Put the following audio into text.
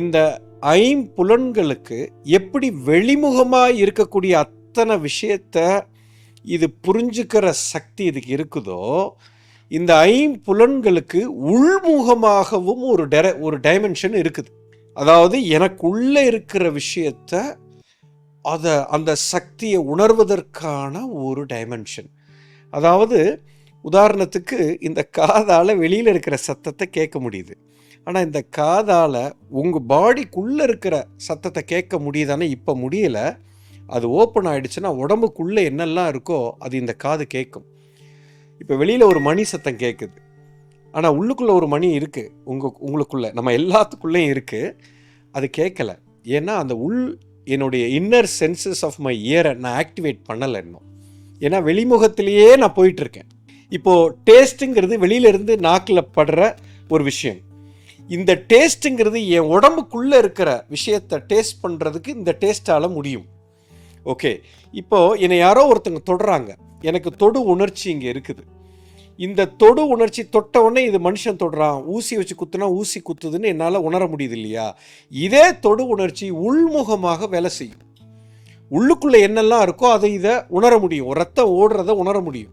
இந்த ஐம்புலன்களுக்கு எப்படி வெளிமுகமாக இருக்கக்கூடிய அத்தனை விஷயத்த இது புரிஞ்சுக்கிற சக்தி இதுக்கு இருக்குதோ, இந்த ஐம்புலன்களுக்கு உள்முகமாகவும் ஒரு டைமென்ஷன் இருக்குது. அதாவது எனக்குள்ளே இருக்கிற விஷயத்த அந்த சக்தியை உணர்வதற்கான ஒரு டைமென்ஷன். அதாவது உதாரணத்துக்கு இந்த காதால் வெளியில் இருக்கிற சத்தத்தை கேட்க முடியுது. ஆனால் இந்த காதால் உங்கள் பாடிக்குள்ளே இருக்கிற சத்தத்தை கேட்க முடியுதானே? இப்போ முடியலை. அது ஓப்பன் ஆகிடுச்சுன்னா உடம்புக்குள்ளே என்னெல்லாம் இருக்கோ அது இந்த காது கேட்கும். இப்போ வெளியில் ஒரு மணி சத்தம் கேட்குது, ஆனால் உள்ளுக்குள்ளே ஒரு மணி இருக்குது. உங்களுக்குள்ளே நம்ம எல்லாத்துக்குள்ளேயும் இருக்குது, அது கேட்கலை. ஏன்னா அந்த என்னுடைய இன்னர் சென்சஸ் ஆஃப் மை இயரை நான் ஆக்டிவேட் பண்ணலை இன்னும். ஏன்னா வெளிமுகத்திலேயே நான் போயிட்டுருக்கேன். இப்போது டேஸ்ட்டுங்கிறது வெளியிலேருந்து நாக்கில் படுற ஒரு விஷயம். இந்த டேஸ்ட்டுங்கிறது என் உடம்புக்குள்ளே இருக்கிற விஷயத்தை டேஸ்ட் பண்ணுறதுக்கு இந்த டேஸ்ட்டால் முடியும். ஓகே, இப்போது என்னை யாரோ ஒருத்தங்க தொடுறாங்க, எனக்கு தொடு உணர்ச்சி இங்கே இருக்குது. இந்த தொடு உணர்ச்சி தொட்ட உடனே இது மனுஷன் தொடுறான், ஊசி வச்சு குத்துனா ஊசி குத்துதுன்னு என்னால் உணர முடியுது இல்லையா? இதே தொடு உணர்ச்சி உள்முகமாக வேலை செய்யும். உள்ளுக்குள்ளே என்னெல்லாம் இருக்கோ அதை இதை உணர முடியும், ரத்தம் ஓடுறதை உணர முடியும்.